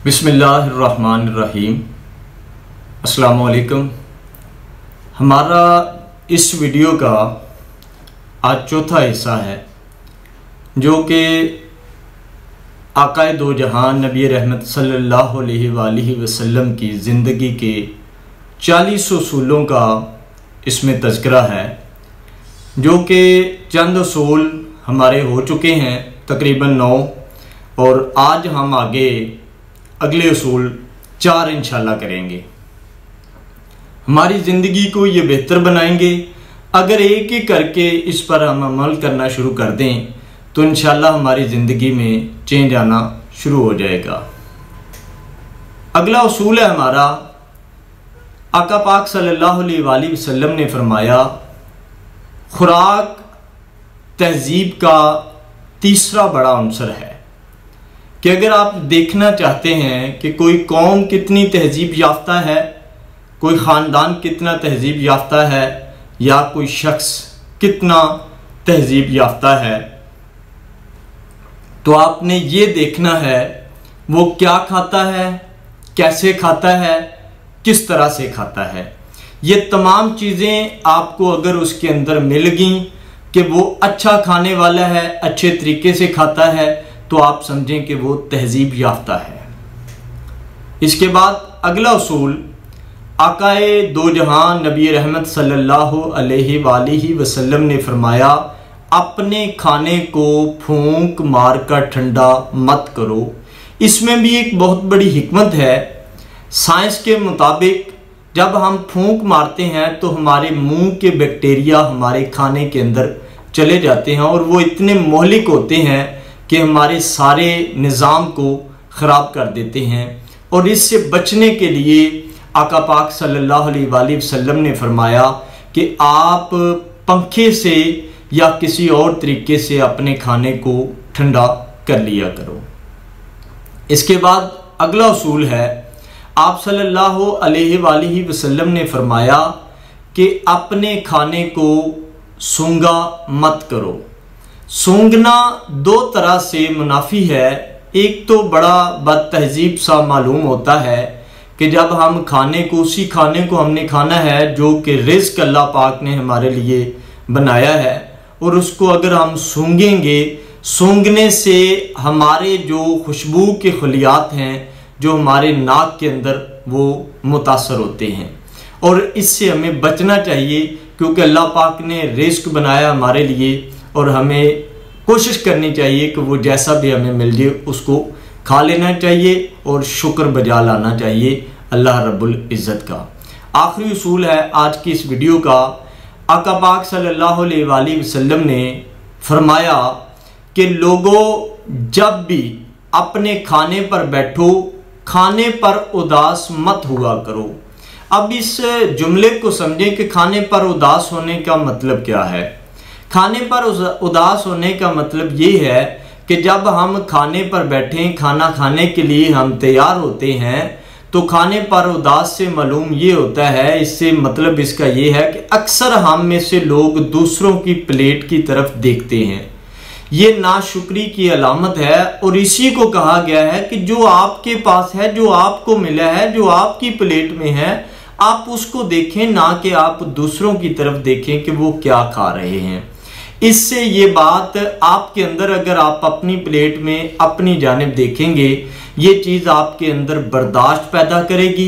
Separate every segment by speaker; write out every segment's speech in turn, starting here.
Speaker 1: बिस्मिल्लाहिर्रहमानिर्रहीम। अस्सलाम वालेकुम। हमारा इस वीडियो का आज चौथा हिस्सा है जो कि आकाए दो जहान नबी रहमत सल्लल्लाहु अलैहि वसल्लम की ज़िंदगी के 40 उसूलों का इसमें तज़किरा है, जो कि चंद उसूल हमारे हो चुके हैं तकरीबन 9, और आज हम आगे अगले उसूल 4 इंशाल्लाह करेंगे। हमारी ज़िंदगी को ये बेहतर बनाएंगे। अगर एक एक करके इस पर हम अमल करना शुरू कर दें तो इंशाल्लाह हमारी ज़िंदगी में चेंज आना शुरू हो जाएगा। अगला उसूल है हमारा, आका पाक सल्लल्लाहु अलैहि वसल्लम ने फरमाया, खुराक तहजीब का तीसरा बड़ा अंसर है कि अगर आप देखना चाहते हैं कि कोई कौम कितनी तहजीब याफ्ता है, कोई ख़ानदान कितना तहजीब याफ्ता है, या कोई शख्स कितना तहजीब याफ्ता है, तो आपने ये देखना है वो क्या खाता है, कैसे खाता है, किस तरह से खाता है। ये तमाम चीज़ें आपको अगर उसके अंदर मिल गई कि वो अच्छा खाने वाला है, अच्छे तरीके से खाता है, तो आप समझें कि वो तहजीब याफ्ता है। इसके बाद अगला उसूल, आकाए दो जहान नबी रहमत सल्लल्लाहु अलैहि वसल्लम ने फरमाया, अपने खाने को फूंक मार कर ठंडा मत करो। इसमें भी एक बहुत बड़ी हिकमत है। साइंस के मुताबिक जब हम फूंक मारते हैं तो हमारे मुंह के बैक्टीरिया हमारे खाने के अंदर चले जाते हैं और वो इतने मोहलिक होते हैं कि हमारे सारे निज़ाम को ख़राब कर देते हैं। और इससे बचने के लिए आका पाक सल्लल्लाहु अलैहि वसल्लम ने फरमाया कि आप पंखे से या किसी और तरीके से अपने खाने को ठंडा कर लिया करो। इसके बाद अगला उसूल है, आप सल्लल्लाहु अलैहि वसल्लम ने फरमाया कि अपने खाने को सूंघा मत करो। सूंघना 2 तरह से मुनाफी है। एक तो बड़ा बदतहजीब सा मालूम होता है कि जब हम खाने को, उसी खाने को हमने खाना है जो कि रिज़्क़ अल्लाह पाक ने हमारे लिए बनाया है, और उसको अगर हम सूंघेंगे, सूंघने से हमारे जो खुशबू के खलियात हैं जो हमारे नाक के अंदर वो मुतासर होते हैं, और इससे हमें बचना चाहिए क्योंकि अल्लाह पाक ने रिज़्क़ बनाया हमारे लिए, और हमें कोशिश करनी चाहिए कि वो जैसा भी हमें मिल जाए उसको खा लेना चाहिए और शुक्र बजा लाना चाहिए अल्लाह रब्बुल इज़्ज़त का। आखिरी उसूल है आज की इस वीडियो का, आका पाक सल्लल्लाहु अलैहि वसल्लम ने फरमाया कि लोगों, जब भी अपने खाने पर बैठो, खाने पर उदास मत हुआ करो। अब इस जुमले को समझें कि खाने पर उदास होने का मतलब क्या है। खाने पर उदास होने का मतलब ये है कि जब हम खाने पर बैठें, खाना खाने के लिए हम तैयार होते हैं, तो खाने पर उदास से मालूम ये होता है, इससे मतलब इसका ये है कि अक्सर हम में से लोग दूसरों की प्लेट की तरफ देखते हैं। ये नाशुक्री की अलामत है, और इसी को कहा गया है कि जो आपके पास है, जो आपको मिला है, जो आपकी प्लेट में है, आप उसको देखें, ना कि आप दूसरों की तरफ देखें कि वो क्या खा रहे हैं। इससे ये बात आपके अंदर, अगर आप अपनी प्लेट में अपनी जानिब देखेंगे, ये चीज़ आपके अंदर बर्दाश्त पैदा करेगी।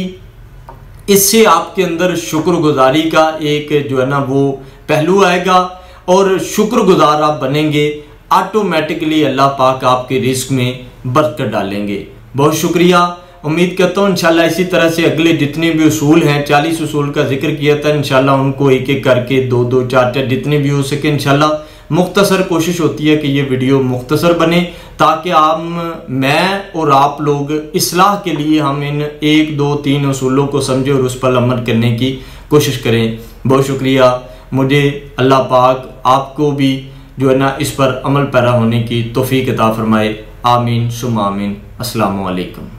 Speaker 1: इससे आपके अंदर शुक्रगुजारी का एक जो है ना वो पहलू आएगा, और शुक्रगुजार आप बनेंगे, ऑटोमेटिकली अल्लाह पाक आपके रिस्क में बरकत डालेंगे। बहुत शुक्रिया। उम्मीद करता हूँ इंशाल्लाह इसी तरह से अगले जितने भी उसूल हैं, 40 उसूल का जिक्र किया था, इंशाल्लाह उनको एक एक करके 2-2, 4-4 जितने भी हो सके इंशाल्लाह मुख्तसर कोशिश होती है कि ये वीडियो मुख्तसर बने, ताकि मैं और आप लोग इस्लाह के लिए हम इन 1, 2, 3 उसूलों को समझें और उस पर अमल करने की कोशिश करें। बहुत शुक्रिया। मुझे अल्लाह पाक आपको भी जो है ना इस पर अमल पैरा होने की तौफीक अता फरमाए। आमीन सुम्मा आमीन। अस्सलामु अलैकुम।